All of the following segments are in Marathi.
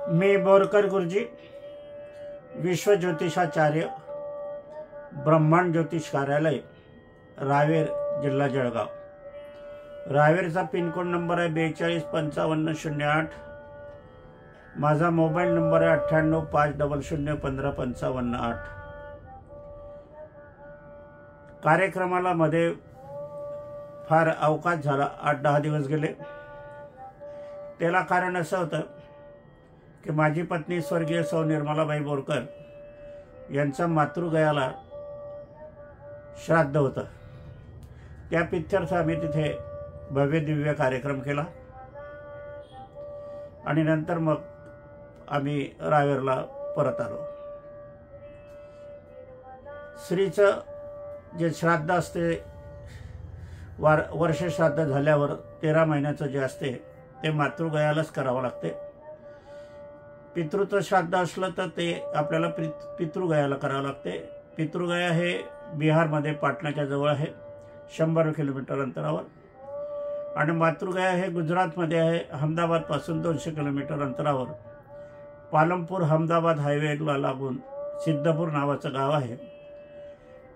मी बोरकर गुरुजी, विश्व ज्योतिषाचार्य, ब्रह्मांड ज्योतिष कार्यालय, रावेर, जिल्हा जळगाव। रावेरचा पिनकोड नंबर आहे 425508। माझा मोबाईल नंबर आहे 9850015558। कार्यक्रमाला मध्ये फार अवकाश झाला, 8-10 दिवस गेले। त्याला कारण असं होतं की माझी पत्नी स्वर्गीय सौ निर्मलाबाई बोरकर यांचा मातृगयाला श्राद्ध होतं। त्या पित्यर्थ आम्ही तिथे भव्य दिव्य कार्यक्रम केला आणि नंतर मग आम्ही रावेरला परत आलो। स्त्रीचं जे श्राद्ध असते, वर्ष श्राद्ध झाल्यावर 13 महिन्याचं जे असते ते मातृगयालाच करावं लागते। पितृत्व श्राद्ध असलं तर ते आपल्याला पितृगयाला करावं लागते। पितृगया हे बिहारमध्ये पाटणाच्या जवळ आहे, 100 किलोमीटर अंतरावर, आणि मातृगया हे गुजरातमध्ये आहे, अहमदाबादपासून 200 किलोमीटर अंतरावर। पालमपूर अहमदाबाद हायवेला लागून सिद्धपूर नावाचं गाव आहे,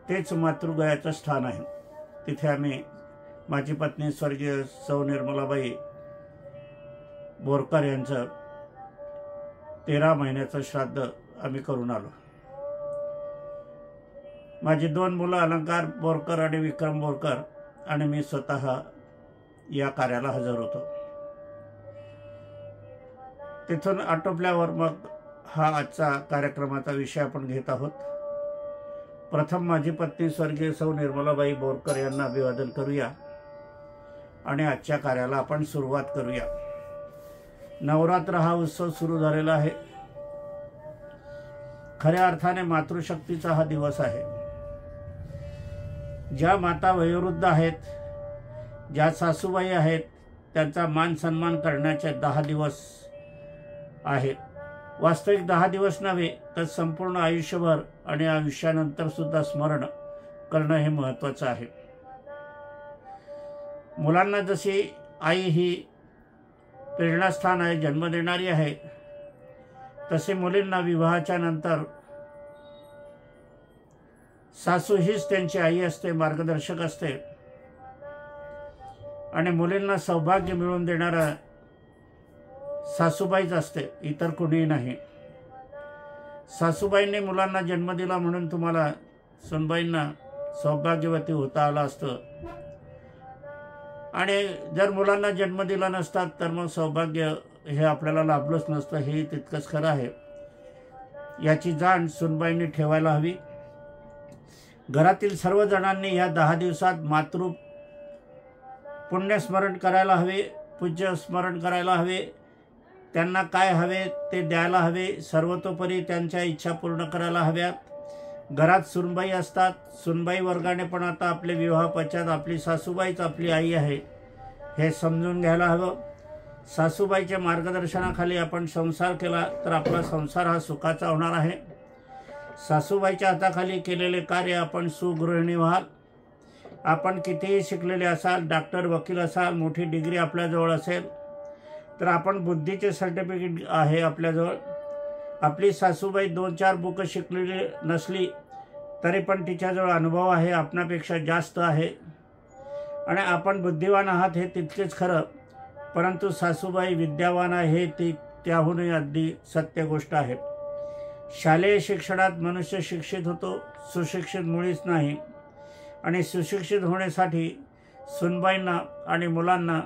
तेच मातृगयाचं स्थान आहे। तिथे आम्ही, माझी पत्नी स्वर्गीय सौ निर्मलाबाई बोरकर यांचं 13 महिन्याचं श्राद्ध आम्ही करून आलो। माझी 2 मुलं अलंकार बोरकर आणि विक्रम बोरकर आणि मी स्वतः या कार्याला हजर होतो। तिथून आटोपल्यावर मग हा आजचा कार्यक्रमाचा विषय आपण घेत आहोत। प्रथम माझी पत्नी स्वर्गीय सौ निर्मलाबाई बोरकर यांना अभिवादन करूया आणि आजच्या कार्याला आपण सुरुवात करूया। नवरात्र हा उत्सव सुरू झालेला आहे। खऱ्या अर्थाने मातृशक्तीचा हा दिवस आहे। ज्या माता वयोवृद्ध आहेत, ज्या सासूबाई आहेत, त्यांचा मान सन्मान करण्याचे 10 दिवस आहेत। वास्तविक 10 दिवस नव्हे तर संपूर्ण आयुष्यभर आणि आयुष्यानंतर सुद्धा स्मरण करणं हे महत्त्वाचं आहे। मुलांना जशी आई ही प्रेरणास्थान आहे, जन्म देणारी आहे, तसे मुलींना विवाहाच्या नंतर सासू हीच त्यांची आई असते, मार्गदर्शक असते, आणि मुलींना सौभाग्य मिळवून देणारा सासूबाईच असते, इतर कोणीही नाही। सासूबाईंनी मुलांना जन्म दिला म्हणून तुम्हाला सुनबाईंना सौभाग्यवती होता आलं असतं, आणि जर मुलांना जन्म दिला नसतात तर मग सौभाग्य हे आपल्याला लाभलंच नसतं, हे तितकंच खरं आहे। याची जाण सुनबाईंनी ठेवायला हवी। घरातील सर्व जणांनी या 10 दिवसात मातृ पुण्यस्मरण करायला हवे, पूज्य स्मरण करायला हवे, त्यांना काय हवे ते द्यायला हवे, सर्वतोपरी त्यांच्या इच्छा पूर्ण करायला हव्यात। घरात सुनबाई असतात, सुनबाई वर्गाने पण आता आपले विवाह पश्चात आपली सासूबाईच आपली आई आहे हे समजून घ्यायला हवं। सासूबाईच्या मार्गदर्शनाखाली आपण संसार केला तर आपला संसार हा सुखाचा होणार आहे। सासूबाईच्या हाताखाली केलेले कार्य आपण सुगृहिणी व्हाल। आपण कितीही शिकलेले असाल, डॉक्टर वकील असाल, मोठी डिग्री आपल्याजवळ असेल, तर आपण बुद्धीचे सर्टिफिकेट आहे आपल्याजवळ। आपली सासूबाई 2-4 बुकं शिकलेली नसली तरी पण तिच्याजवळ अनुभव आहे, आपणापेक्षा जास्त आहे, आणि आपण बुद्धिवान आहात हे तितकेच खरं, परंतु सासूबाई विद्यावान आहे ती त्याहूनही अगदी सत्य गोष्ट आहे। शालेय शिक्षणात मनुष्य शिक्षित होतो, सुशिक्षित मुळीच नाही, आणि सुशिक्षित होण्यासाठी सुनबाईंना आणि मुलांना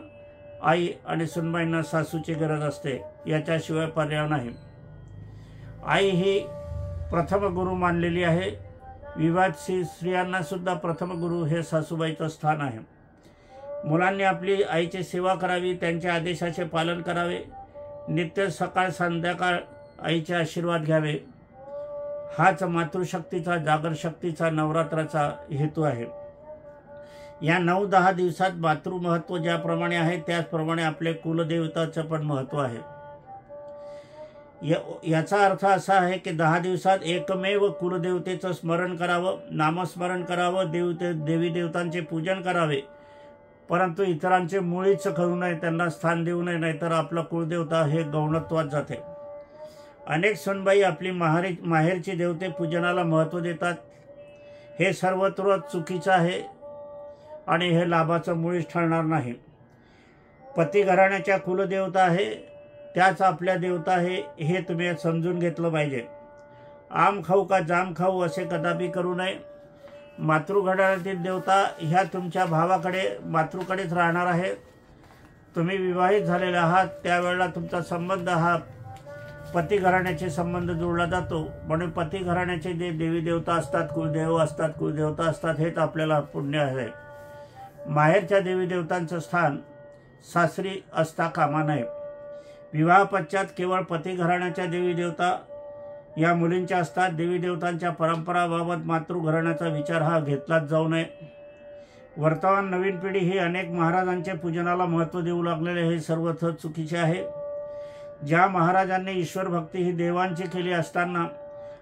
आई आणि सुनबाईंना सासूची गरज असते, याच्याशिवाय पर्याय नाही। आई ही प्रथम गुरु मानलेली आहे। विवाहित स्त्रियांना सुद्धा प्रथम गुरु हे सासूबाईचं स्थान आहे। मुलांनी आपली आईची सेवा करावी, त्यांच्या आदेशाचे पालन करावे, नित्य सकाळ संध्याकाळ आईचे आशीर्वाद घ्यावे, हाच मातृशक्तीचा, जागरशक्तीचा, नवरात्राचा हेतू आहे। या 9-10 दिवसात मातृमहत्व ज्याप्रमाणे आहे त्याचप्रमाणे आपले कुलदेवताचं पण महत्त्व आहे। याचा अर्थ असा आहे की 10 दिवसात एकमेव कुलदेवतेचं स्मरण करावं, नामस्मरण करावं, देवी देवतांचे पूजन करावे, परंतु इतरांचे मुळीच करू नये, त्यांना स्थान देऊ नये, नाहीतर आपला कुलदेवता हे गौणत्वात जाते। अनेक सुनबाई आपली माहेरची देवते पूजनाला महत्त्व देतात. हे सर्वत्र चुकीचं आहे आणि हे लाभाचं मुळीच ठरणार नाही. पती घराण्याच्या कुलदेवता आहे, त्याच आपल्या देवता आहे, हे तुम्ही समजून घेतलं पाहिजे. आम खाऊ का जाम खाऊ असे कदापि करू नये. मातृघराण्यातील देवता ह्या तुमच्या भावाकडे मातृकडेच राहणार आहे. तुम्ही विवाहित झालेले आहात त्यावेळेला तुमचा संबंध हा पती घराण्याचे संबंध जोडला जातो. म्हणून पती घराण्याचे जे देवी देवता असतात, कुलदेव असतात, कुलदेवता असतात, हेच आपल्याला पुण्य आहे. माहेरच्या देवी देवतांचं स्थान सासरी असता कामा नये. विवाह पश्चात केवळ पती घराण्याच्या देवी देवता या मुलींच्या असतात. देवी देवतांच्या परंपराबाबत मातृघराण्याचा विचार हा घेतलाच जाऊ नये. वर्तमान नवीन पिढी ही अनेक महाराजांच्या पूजनाला महत्त्व देऊ लागलेले हे सर्वत्र चुकीचे आहे. ज्या महाराजांनी ईश्वर भक्ती ही देवांची केली असताना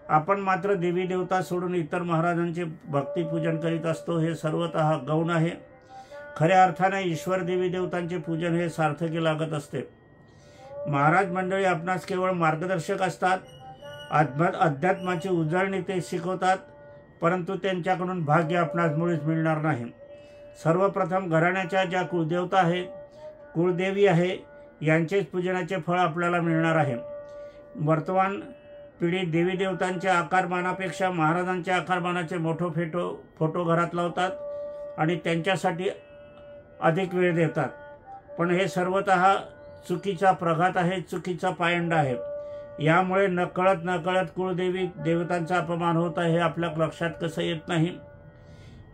आपण मात्र देवी देवता सोडून इतर महाराजांचे भक्ती पूजन करीत असतो, हे सर्वतः गौण आहे. खऱ्या अर्थाने ईश्वर देवी देवतांचे पूजन हे सार्थकी लागत असते. महाराज मंडळी आपणास केवळ मार्गदर्शक असतात. अध्यात्माची उजळणी ते शिकवतात, परंतु त्यांच्याकडून भाग्य आपणास मुळीच मिळणार नाही. सर्वप्रथम घराण्याच्या ज्या कुलदेवता आहेत, कुलदेवी आहे, यांचेच पूजनाचे फळ आपल्याला मिळणार आहे. वर्तमान पिढी देवी देवतांच्या आकारमानापेक्षा महाराजांच्या आकारमानाचे फोटो घरात लावतात आणि त्यांच्यासाठी अधिक वेळ देतात. पण हे सर्वतः चुकीचा प्रघात आहे, चुकीचा पायंडा आहे. यामुळे नकळत कुळदेवी देवतांचा अपमान होत आहे, हे आपल्या लक्षात कसं येत नाही.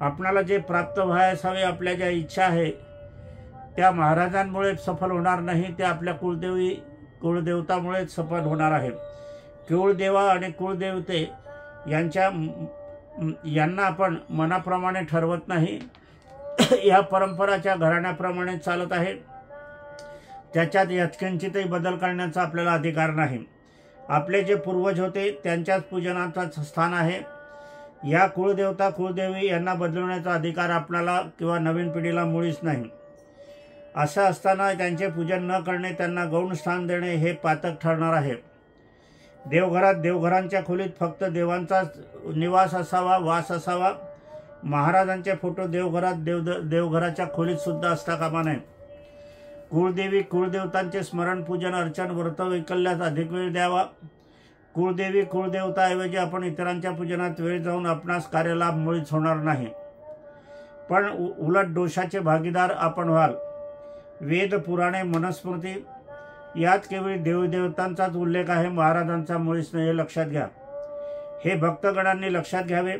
आपणाला जे प्राप्त व्हायस हवे, आपल्या ज्या इच्छा आहे त्या महाराजांमुळे सफल होणार नाही, ते आपल्या कुळदेवतामुळेच सफल होणार आहे. कुळदेवा आणि कुळदेवते यांना आपण मनाप्रमाणे ठरवत नाही. या परंपराच्या घराण्याप्रमाणे चालत आहे. त्याच्यात यत्किंचितही बदल करण्याचा आपल्याला अधिकार नाही. आपले जे पूर्वज होते त्यांच्याच पूजनाचा स्थान आहे. या कुळदेवता कुळदेवी यांना बदलवण्याचा अधिकार आपल्याला किंवा नवीन पिढीला मुळीच नाही. असं असताना त्यांचे पूजन न करणे, त्यांना गौण स्थान देणे हे पातक ठरणार आहे. देवघरात देवघरांच्या खोलीत फक्त देवांचा निवास असावा, वास असावा. महाराजांचे फोटो देवघराच्या खोलीत सुद्धा असता कामा नये. कुळदेवी कुळदेवतांचे स्मरण, पूजन, अर्चन, व्रत वैकल्यास अधिक वेळ द्यावा. कुळदेवी कुळदेवताऐवजी आपण इतरांच्या पूजनात वेळ जाऊन आपणास कार्यलाभ मुळीच होणार नाही, पण उलट दोषाचे भागीदार आपण व्हाल. वेद, पुराणे, मनुस्मृती यात केवळ देवदेवतांचाच उल्लेख आहे, महाराजांचा मुळीच नाही, हे लक्षात घ्या. हे भक्तगणांनी लक्षात घ्यावे.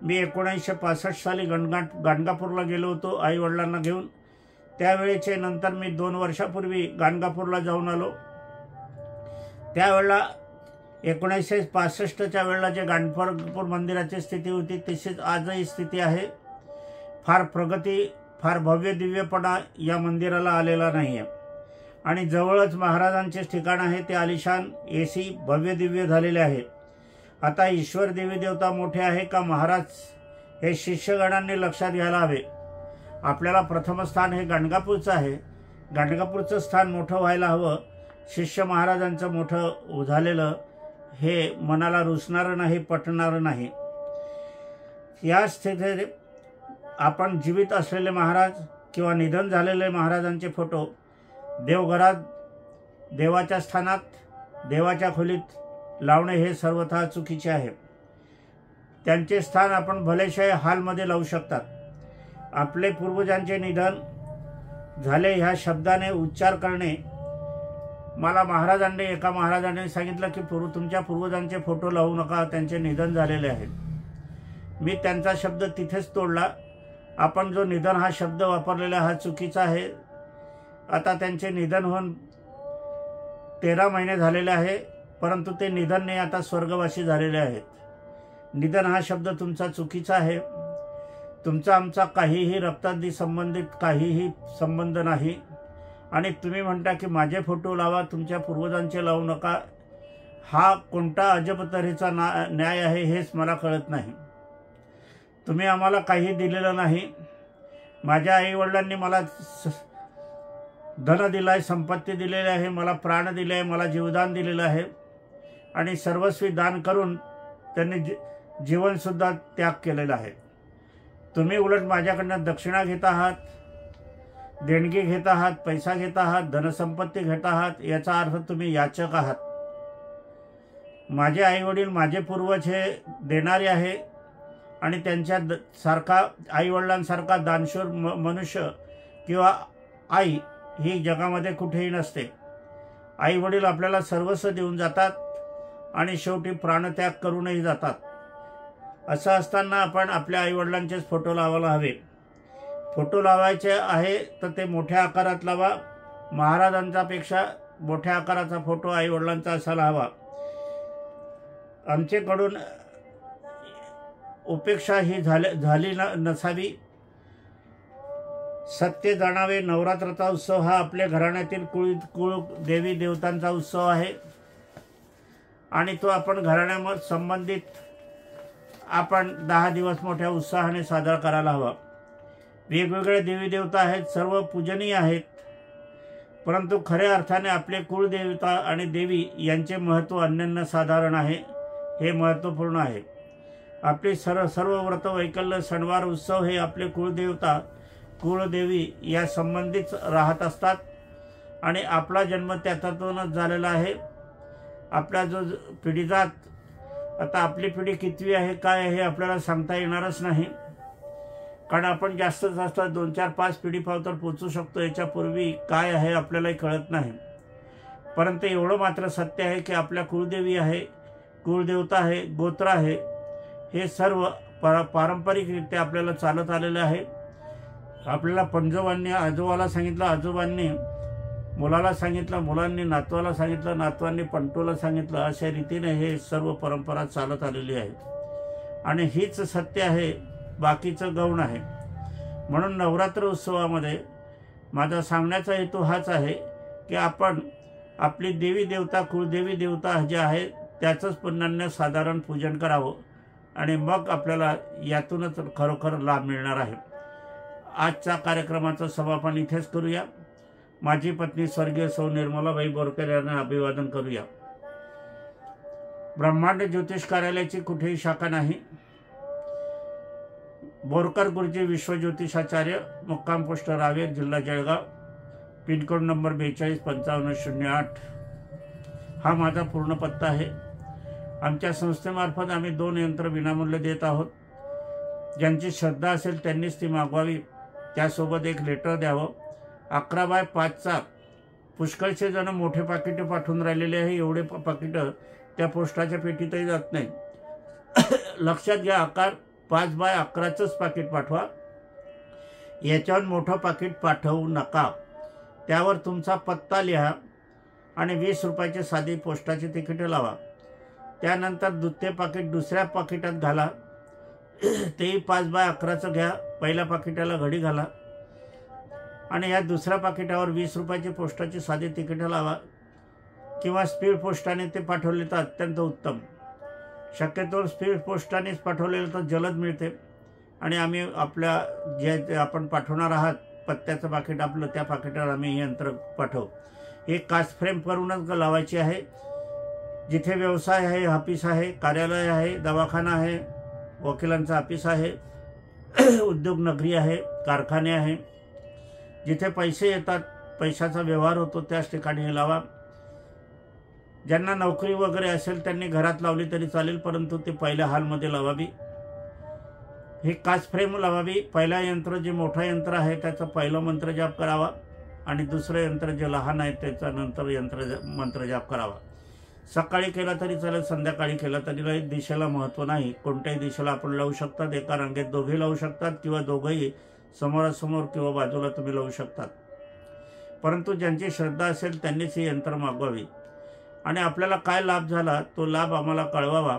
मी 1965 साली गाणगापूरला गेलो होतो आईवडिलांना घेऊन. त्यावेळेचे नंतर मी 2 वर्षापूर्वी गाणगापूरला जाऊन आलो. त्यावेळेला 1965च्या वेळेला जे गाणगापूर मंदिराची स्थिती होती तशीच आजही स्थिती आहे. फार भव्य दिव्यपणा या मंदिराला आलेला नाही आहे. आणि जवळच महाराजांचे ठिकाण आहे, ते आलिशान AC भव्य दिव्य झालेले आहे. आता ईश्वर देवी देवता मोठे आहे का महाराज, हे शिष्यगणांनी लक्षात घ्यायला हवे. आपल्याला प्रथम स्थान हे गाणगापूरचं आहे. गाणगापूरचं स्थान मोठं व्हायला हवं. शिष्य महाराजांचं मोठं झालेलं हे मनाला रुचणारं नाही, पटणारं नाही. या स्थितीत आपण जीवित असलेले महाराज किंवा निधन झालेले महाराजांचे फोटो देवघरात, देवाच्या स्थानात, देवाच्या खोलीत लावणे हे सर्वथा चुकीचे आहे. त्यांचे स्थान आपण भलेशाही हॉलमध्ये लावू शकतात. आपले पूर्वजांचे निधन झाले ह्या शब्दाने उच्चार करणे, मला एका महाराजांनी सांगितलं की तुमच्या पूर्वजांचे फोटो लावू नका, त्यांचे निधन झालेले आहे. मी त्यांचा शब्द तिथेच तोडला. आपण जो निधन हा शब्द वापरलेला हा चुकीचा आहे. आता त्यांचे निधन होऊन 13 महिने झालेले आहे, परंतु ते निधन नाही, आता स्वर्गवासी झालेले आहेत. निधन हा शब्द तुमचा चुकीचा आहे. तुमचा आमचा काहीही रक्तादी संबंधित काहीही संबंध नाही. आणि तुम्ही म्हणता की माझे फोटो लावा, तुमच्या पूर्वजांचे लावू नका. हा कोणता अजब तऱ्हेचा न्याय आहे हेच मला कळत नाही. तुम्ही आम्हाला काही दिलेलं नाही. माझ्या आईवडिलांनी मला धन दिलं आहे, संपत्ती दिलेली आहे, मला प्राण दिले आहे, मला जीवदान दिलेलं आहे. आणि सर्वस्वी दान करून त्यांनी जीवनसुद्धा त्याग केलेला आहे. तुम्ही उलट माझ्याकडनं दक्षिणा घेत आहात, देणगी घेत आहात, पैसा घेत आहात, धनसंपत्ती घेत आहात, याचा अर्थ तुम्ही याचक आहात. माझे आईवडील, माझे पूर्वज हे देणारे आहे आणि त्यांच्या सारखा आईवडिलांसारखा दानशूर मनुष्य किंवा आई ही जगामध्ये कुठेही नसते. आईवडील आपल्याला सर्वस्व देऊन जातात आणि शेवटी प्राणत्याग करूनही जातात. असं असताना आपण आपल्या आईवडिलांचेच फोटो लावायला हवे. फोटो लावायचे आहे तर ते मोठ्या आकारात लावा. महाराजांच्यापेक्षा मोठ्या आकाराचा फोटो आईवडिलांचा असायला हवा. आमच्याकडून उपेक्षा ही झाली नसावी. सत्य जाणावे. नवरात्राचा उत्सव हा आपल्या घराण्यातील कुळ देवी देवतांचा उत्सव आहे आणि तो आपण घराण्यामध्ये संबंधित आपण 10 दिवस मोठ्या उत्साहाने साजरा करायला हवा. वेगवेगळे देवी देवता आहेत, सर्व पूजनीय आहेत, परंतु खऱ्या अर्थाने आपले कुळदेवता आणि देवी यांचे महत्त्व अनन्यसाधारण आहे. हे महत्त्वपूर्ण आहे. आपले सर्व व्रत, वैकल्य, सणवार, उत्सव हे आपले कुळदेवता कुळदेवी या संबंधित राहत असतात आणि आपला जन्म त्यातूनच झालेला आहे. आपला जो पिढीजात, आता आपली पिढी कितवी आहे काय आहे आपल्याला सांगता येणारच नाही, कारण आपण जास्तीत जास्त 2, 4, 5 पिढीपावतर पोचू शकतो. याच्यापूर्वी काय आहे आपल्यालाही कळत नाही. परंतु एवढं मात्र सत्य आहे की आपल्या कुळदेवी आहे, कुळदेवता आहे, गोत्र आहे, हे सर्व पारंपरिकरित्या आपल्याला चालत आलेलं आहे. आपल्याला पंजोबांनी आजोबाला सांगितलं, आजोबांनी मुलाला सांगितलं, मुलांनी नातवाला सांगितलं, नातवांनी पंटोला सांगितलं, अशा रीतीने हे सर्व परंपरा चालत आलेली आहे आणि हीच सत्य आहे, बाकीचं गौण आहे. म्हणून नवरात्र उत्सवामध्ये माझा सांगण्याचा हेतू हाच आहे की आपण आपली देवी देवता, कुळदेवी देवता जे आहे त्याचंच पुन्हा साधारण पूजन करावं आणि मग आपल्याला यातूनच खरोखर लाभ मिळणार आहे. आजच्या कार्यक्रमाचं समापन इथेच करूया. माझी पत्नी स्वर्गीय सौ निर्मलाबाई बोरकर यांना अभिवादन करूया. ब्रह्मांड ज्योतिष कार्यालयाची कुठेही शाखा नाही. बोरकर गुरुजी विश्वज्योतिषाचार्य, मुक्काम पोस्ट रावेर, जिल्हा जळगाव, पिनकोड नंबर 425508 हा माझा पूर्ण पत्ता आहे. आमच्या संस्थेमार्फत आम्ही 2 यंत्र विनामूल्य देत आहोत. ज्यांची श्रद्धा असेल त्यांनीच ती मागवावी. त्यासोबत एक लेटर द्यावं. 11x5चा पुष्कळसे जण मोठे पाकिटे पाठवून राहिलेले आहे. एवढे पाकिटं त्या पोस्टाच्या पेटीतही जात नाही. लक्षात घ्या, आकार 5x11चंच पाकिट पाठवा. याच्यावर मोठं पाकिट पाठवू नका. त्यावर तुमचा पत्ता लिहा आणि 20 रुपयाचे साधी पोस्टाची तिकीटं लावा. त्यानंतर ते पाकिट दुसऱ्या पाकिटात घाला. तेही 5x11चं घ्या. पहिल्या पाकिटाला घडी घाला आणि या दुसऱ्या पाकिटावर 20 रुपयाची पोस्टाची साधी तिकीटं लावा किंवा स्पीड पोस्टाने ते पाठवले तर अत्यंत उत्तम. शक्यतोवर स्पीड पोस्टानेच पाठवलेलं तर जलद मिळते आणि आम्ही आपल्या जे आपण पाठवणार आहात पत्त्याचं पाकिट आपलं, त्या पाकिटावर आम्ही हे यंत्र पाठवू. हे काच फ्रेम करूनच लावायची आहे. जिथे व्यवसाय आहे, ऑफिस आहे, कार्यालय आहे, दवाखाना आहे, वकिलांचं ऑफिस आहे, उद्योग नगरी आहे, कारखाने आहे, जिथे पैसे येतात, पैशाचा व्यवहार होतो त्याच ठिकाणी हे लावा. ज्यांना नोकरी वगैरे असेल त्यांनी घरात लावली तरी चालेल, परंतु ते पहिल्या हॉलमध्ये लावावी. हे काच फ्रेम लावावी. पहिला यंत्र जे मोठं यंत्र आहे त्याचा पहिला मंत्र जाप करावा आणि दुसरं यंत्र जे लहान आहे त्याचा नंतर मंत्र जाप करावा. सकाळी केला तरी चालेल, संध्याकाळी केला तरी. दिशेला महत्त्व नाही. कोणत्याही दिशेला आपण लावू शकतात. एका रांगेत दोघे लावू शकतात किंवा दोघंही समोरासमोर किंवा बाजूला तुम्ही लावू शकतात. परंतु ज्यांची श्रद्धा असेल त्यांनीच ही यंत्र मागवावी आणि आपल्याला काय लाभ झाला तो लाभ आम्हाला कळवावा.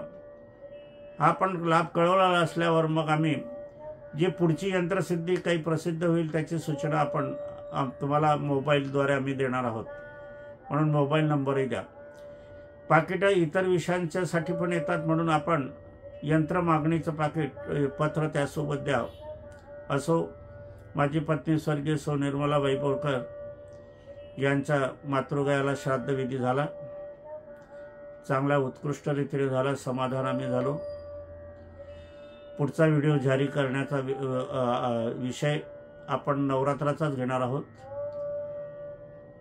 हा पण लाभ कळवला असल्यावर मग आम्ही जी पुढची यंत्रसिद्धी काही प्रसिद्ध होईल त्याची सूचना आपण तुम्हाला मोबाईलद्वारे आम्ही देणार आहोत. म्हणून मोबाईल नंबरही द्या. पाकिटं इतर विषयांच्यासाठी पण येतात, म्हणून आपण यंत्र मागणीचं पाकिट पत्र त्यासोबत द्या. असो. माझी पत्नी स्वर्गीय सौ निर्मलाबाई बोरकर यांचा मातृगयाला श्राद्धविधी झाला. चांगल्या उत्कृष्ट रीतीने झाला, समाधान आम्ही झालो. पुढचा व्हिडिओ जारी करण्याचा विषय आपण नवरात्राचाच घेणार आहोत.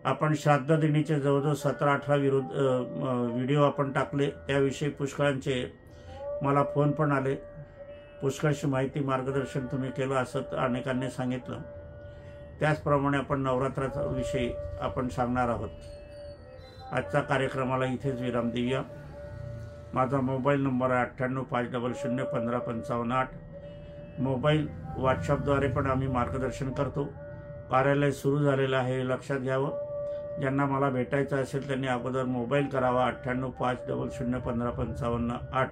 आपण श्राद्ध दिनीचे जवळजवळ 17-18 व्हिडिओ आपण टाकले. त्याविषयी पुष्कळांचे मला फोन पण आले. पुष्कळशी माहिती मार्गदर्शन तुम्ही केलं असं अनेकांनी सांगितलं. त्याचप्रमाणे आपण नवरात्राचा विषय आपण सांगणार आहोत. आजच्या कार्यक्रमाला इथेच विराम देऊया. माझा मोबाईल नंबर आहे 9850015558. मोबाईल व्हॉट्सअपद्वारे पण आम्ही मार्गदर्शन करतो. कार्यालय सुरू झालेलं आहे, लक्षात घ्यावं. ज्यांना मला भेटायचं असेल त्यांनी अगोदर मोबाईल करावा 9850015558.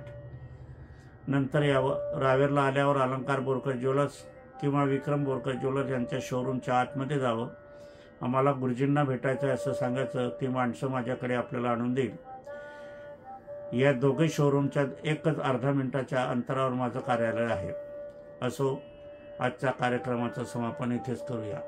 नंतर यावं. रावेरला आल्यावर अलंकार बोरकर ज्वेलर्स किंवा विक्रम बोरकर ज्वेलर्स यांच्या शोरूमच्या आतमध्ये जावं. आम्हाला गुरुजींना भेटायचं आहे असं सांगायचं. ती माणसं माझ्याकडे आपल्याला आणून देईल. या दोघे शोरूमच्या एकच अर्धा मिनिटाच्या अंतरावर माझं कार्यालय आहे. असो, आजच्या कार्यक्रमाचं समापन इथेच करूया.